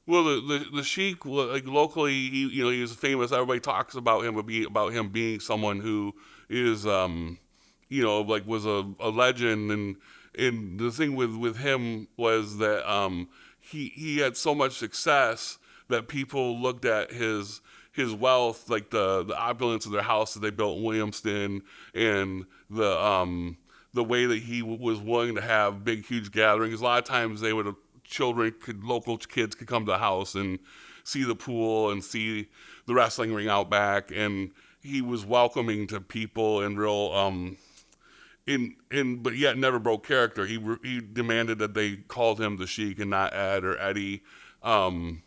Well, the Sheik, like locally, he was famous. Everybody talks about him, about him being someone who is, like was a legend. And the thing with him was that he had so much success that people looked at his wealth, like the opulence of their house that they built in Williamston, and the way that he was willing to have big, huge gatherings. A lot of times they would local kids could come to the house and see the pool and see the wrestling ring out back, and he was welcoming to people and real but yet never broke character. He demanded that they called him the Sheik and not Ed or Eddie. Um,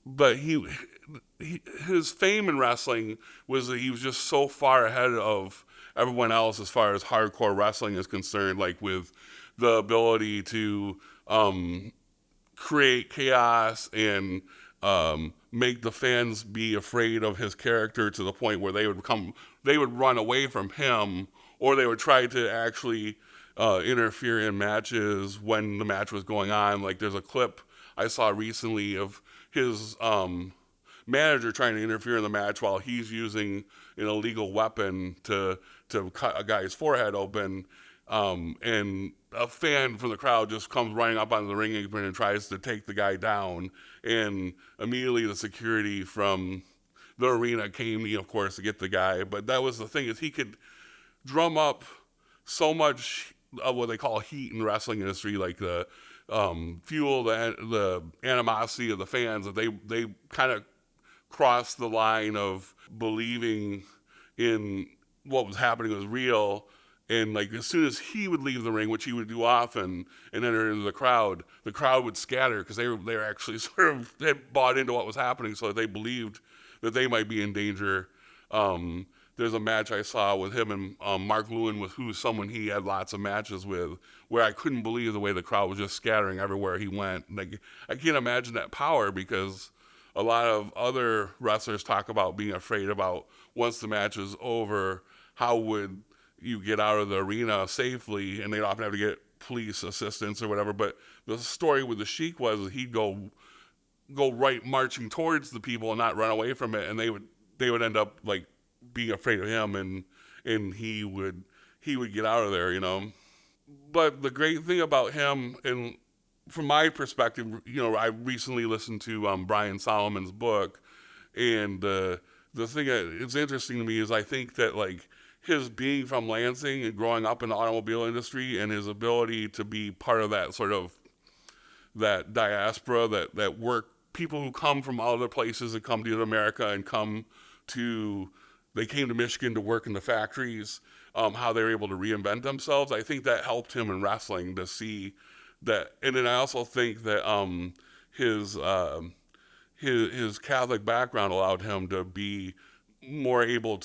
but his fame in wrestling was that he was just so far ahead of everyone else as far as hardcore wrestling is concerned, like with the ability to create chaos and make the fans be afraid of his character to the point where they would run away from him, or they would try to actually interfere in matches when the match was going on. Like there's a clip I saw recently of his manager trying to interfere in the match while he's using an illegal weapon to cut a guy's forehead open. And a fan from the crowd just comes running up on the ring apron and tries to take the guy down. And immediately the security from the arena came, of course, to get the guy. But that was the thing, is he could drum up so much of what they call heat in the wrestling industry, like the fuel, the animosity of the fans, that they kind of crossed the line of believing in what was happening was real. And like as soon as he would leave the ring, which he would do often, and enter into the crowd would scatter because they were actually sort of had bought into what was happening, so that they believed that they might be in danger. There's a match I saw with him and Mark Lewin, who's someone he had lots of matches with, where I couldn't believe the way the crowd was just scattering everywhere he went. Like I can't imagine that power, because a lot of other wrestlers talk about being afraid about once the match is over, how would you get out of the arena safely, and they'd often have to get police assistance or whatever. But the story with the Sheik was that he'd go right marching towards the people and not run away from it, and they would end up like being afraid of him, and he would get out of there. But the great thing about him, and from my perspective, I recently listened to Brian Solomon's book, and the thing that is interesting to me is I think that like his being from Lansing and growing up in the automobile industry, and his ability to be part of that sort of that diaspora, that work, people who come from other places and come to America and they came to Michigan to work in the factories, how they were able to reinvent themselves. I think that helped him in wrestling to see that. And then I also think that his his Catholic background allowed him to be more able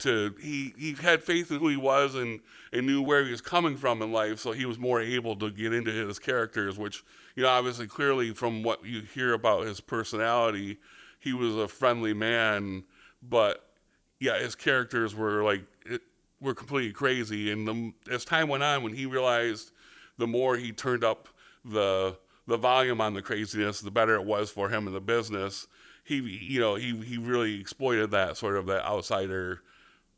he had faith in who he was, and knew where he was coming from in life, so he was more able to get into his characters, which, obviously clearly from what you hear about his personality, he was a friendly man, but yeah, his characters were completely crazy. And as time went on, when he realized the more he turned up the volume on the craziness, the better it was for him in the business. He really exploited that outsider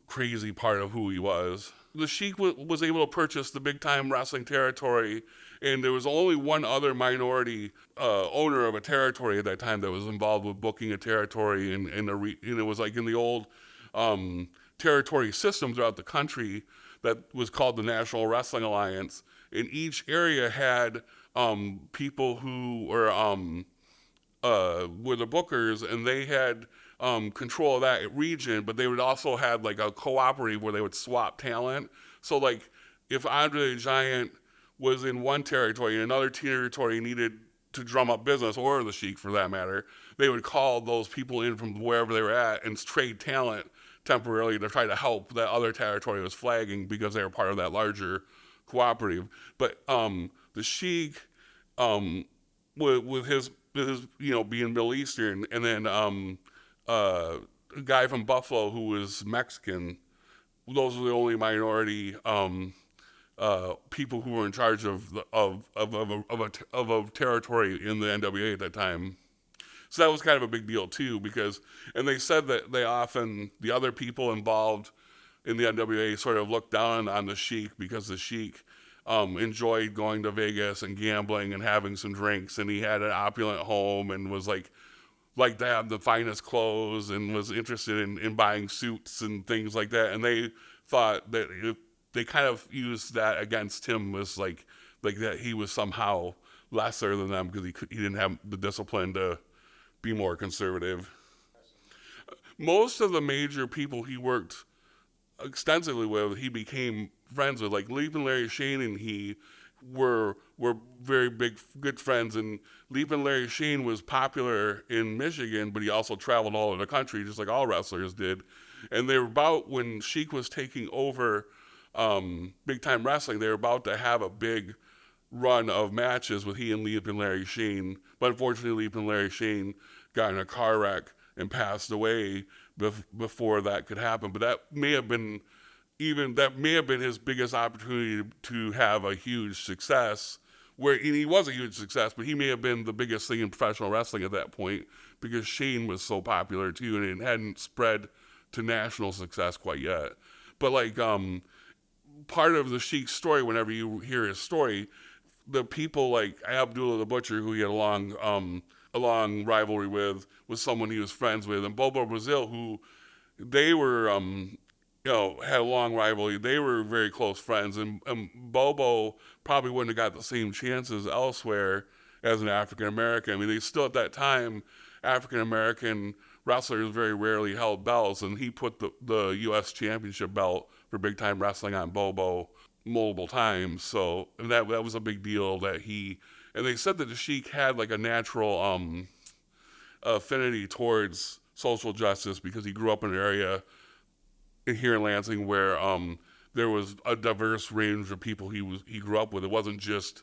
crazy part of who he was. The Sheik was able to purchase the big time wrestling territory, and there was only one other minority owner of a territory at that time that was involved with booking a territory, and it was like in the old territory system throughout the country that was called the National Wrestling Alliance. And each area had people who were the bookers, and they had control of that region, but they would also have like a cooperative where they would swap talent. So like if Andre the Giant was in one territory and another territory needed to drum up business, or the Sheik for that matter, they would call those people in from wherever they were at and trade talent temporarily to try to help that other territory was flagging, because they were part of that larger cooperative. But the Sheik, with his being Middle Eastern, and then a guy from Buffalo who was Mexican. Those were the only minority people who were in charge of a territory in the NWA at that time. So that was kind of a big deal too, because, and they said that the other people involved in the NWA sort of looked down on the Sheik because the Sheik enjoyed going to Vegas and gambling and having some drinks, and he had an opulent home and was like to have the finest clothes and was interested in buying suits and things like that. And they thought that they kind of used that against him as like that he was somehow lesser than them because he didn't have the discipline to be more conservative. Most of the major people he worked extensively with, he became friends with. Like Leap and Larry Shane and he were very big good friends. And Leap and Larry Shane was popular in Michigan, but he also traveled all over the country, just like all wrestlers did. And they were about, when Sheik was taking over big time wrestling, they were about to have a big run of matches with he and Leap and Larry Shane. But unfortunately, Leap and Larry Shane got in a car wreck and passed away before that could happen. But that may have been his biggest opportunity to have a huge success. Where, and he was a huge success, but he may have been the biggest thing in professional wrestling at that point because Shane was so popular too, and it hadn't spread to national success quite yet. But like part of the Sheik's story, whenever you hear his story, the people like Abdullah the Butcher, who he had a long rivalry with, was someone he was friends with, and Bobo Brazil, who they were had a long rivalry. They were very close friends, and Bobo probably wouldn't have got the same chances elsewhere as an African American. I mean, they still at that time, African American wrestlers very rarely held belts, and he put the U.S. Championship belt for big time wrestling on Bobo multiple times. So and that was a big deal that he. And they said that the Sheik had like a natural affinity towards social justice because he grew up in an area here in Lansing where there was a diverse range of people he grew up with. It wasn't just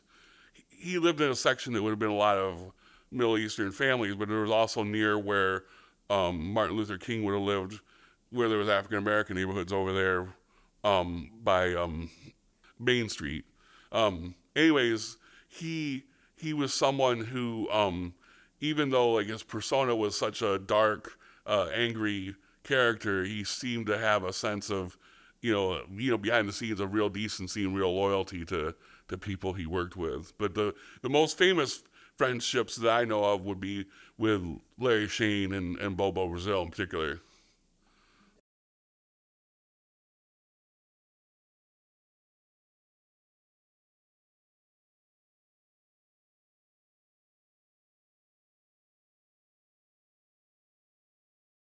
he lived in a section that would have been a lot of Middle Eastern families, but it was also near where Martin Luther King would have lived, where there was African American neighborhoods over there by Main Street. Anyways, he was someone who, even though like his persona was such a dark, angry character, he seemed to have a sense of, behind the scenes of real decency and real loyalty to people he worked with. But the most famous friendships that I know of would be with Larry Shane and Bobo Brazil in particular.